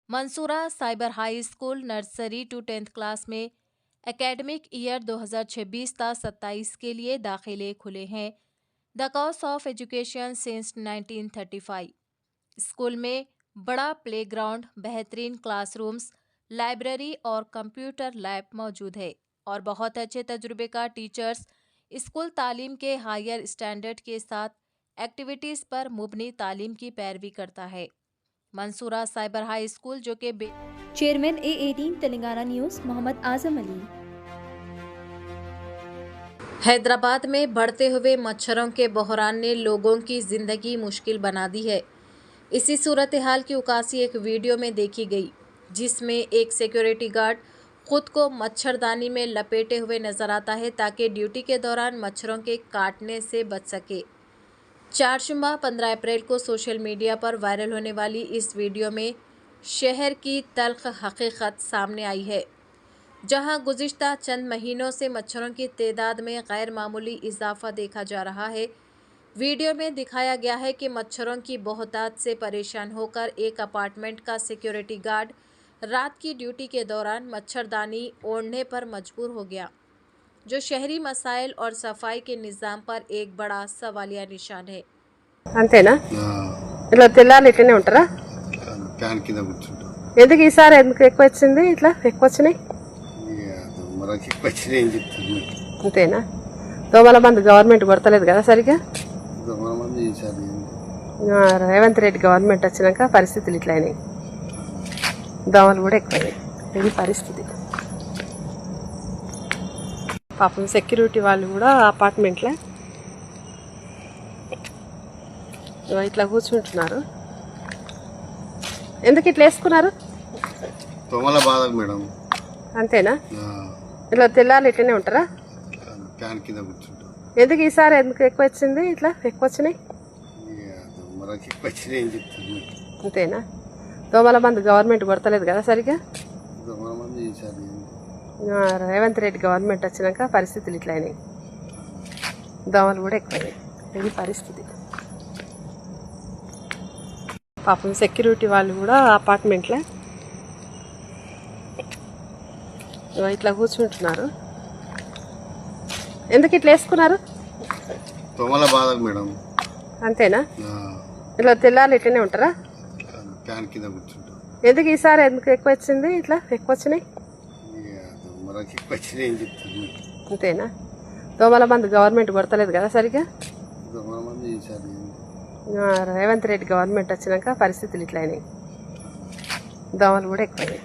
Mansura cyber high school nursery to 10th class में academic year 2026-27 के लिए दाखिले खुले हैं। The course of education since 1935। School में बड़ा प्लेग्राउंड, बेहतरीन क्लासरूम्स, लाइब्रेरी और कंप्यूटर लैब मौजूद है और बहुत अच्छे तजुर्बे का टीचर्स। स्कूल तालीम के हायर स्टैंडर्ड के साथ एक्टिविटीज़ पर मुबनी तालीम की पैरवी करता है। मंसूरा साइबर हाई स्कूल जो कि chairman A18 Telangana news Mohammad Azam Ali. Hyderabad में बढ़ते हुए मच्छरों के बहरान ने लोगों की ज़िंदगी मुश्किल बना दी है। इसी सूरत हाल की उकासी एक वीडियो में देखी गई, जिसमें एक सिक्योरिटी गार्ड खुद को मच्छरदानी में लपेटे हुए नजर आता है ताकि ड्यूटी के दौरान मच्छरों के काटने से बच सके। चारशुमा 15 अप्रैल को सोशल मीडिया पर वायरल होने वाली इस वीडियो में शहर की तल्ख हकीकत सामने आई है, जहां गुज़िश्ता चंद महीनों से मच्छरों की तादाद में गैर मामूली इजाफा देखा जा रहा है। वीडियो में दिखाया गया है कि मच्छरों की बहुतायत से परेशान होकर एक अपार्टमेंट का सिक्योरिटी गार्ड रात की ड्यूटी के दौरान मच्छरदानी ओढ़ने पर मजबूर हो गया, जो शहरी मसाइल और सफाई के निज़ाम पर एक बड़ा सवालिया निशान है। అంతేనా ఇట్లా తెల్లాలి ఇట్లనే ఉంటారా? ఫ్యాన్ కింద కూర్చుంటాం. ఎందుకు ఈసారి ఎందుకు ఎక్కువ వచ్చింది? ఇట్లా ఎక్కువ వచ్చినాయి మనకి ఎక్కువ వచ్చినాయి ఏం చెప్తాను. అంతేనా? దోమల మంది గవర్నమెంట్ కొడతలేదు కదా సరిగ్గా. దోమల మంది ఈసారి రేవంత్ రెడ్డి గవర్నమెంట్ వచ్చినాక పరిస్థితులు ఇట్లా అయినాయి. దోమలు కూడా ఎక్కువైనాయి. ఇది పరిస్థితి. పాపం సెక్యూరిటీ వాళ్ళు కూడా అపార్ట్మెంట్లో ఇట్లా కూర్చుంటున్నారు. ఎందుకు ఇట్లా వేసుకున్నారు? దోమల బాధ మేడం. అంతేనా? ఇట్లా తెల్లాలి ఇట్లనే ఉంటారా? ఫ్యాన్ కింద కూర్చుంటాం. ఎందుకు ఈసారి ఎందుకు ఎక్కువ వచ్చింది? ఇట్లా ఎక్కువ వచ్చినాయి మనకి ఎక్కువ వచ్చినాయి ఏం చెప్తాను. అంతేనా? దోమల మంది గవర్నమెంట్ కొడతలేదు కదా సరిగ్గా. దోమల మంది ఈసారి రేవంత్ రెడ్డి గవర్నమెంట్ వచ్చినాక పరిస్థితులు ఇట్లా అయినాయి. దోమలు కూడా ఎక్కువైనాయి. ఇది పరిస్థితి. పాపం సెక్యూరిటీ వాళ్ళు కూడా అపార్ట్మెంట్లో ఇట్లా కూర్చుంటున్నారు. ఎందుకు ఇట్లా వేసుకున్నారు? దోమల బాధ మేడం. అంతేనా? ఇట్లా తెల్లాలి ఇట్లనే ఉంటారా? ఫ్యాన్ కింద కూర్చుంటాం. ఎందుకు ఈసారి ఎందుకు ఎక్కువ వచ్చింది? ఇట్లా ఎక్కువ వచ్చినాయి మనకి ఎక్కువ వచ్చినాయి ఏం చెప్తాను. అంతేనా? దోమల మంది గవర్నమెంట్ కొడతలేదు కదా సరిగ్గా. దోమల మంది ఈసారి రేవంత్ రెడ్డి గవర్నమెంట్ వచ్చినాక పరిస్థితులు ఇట్లా అయినాయి. దోమలు కూడా ఎక్కువైనాయి.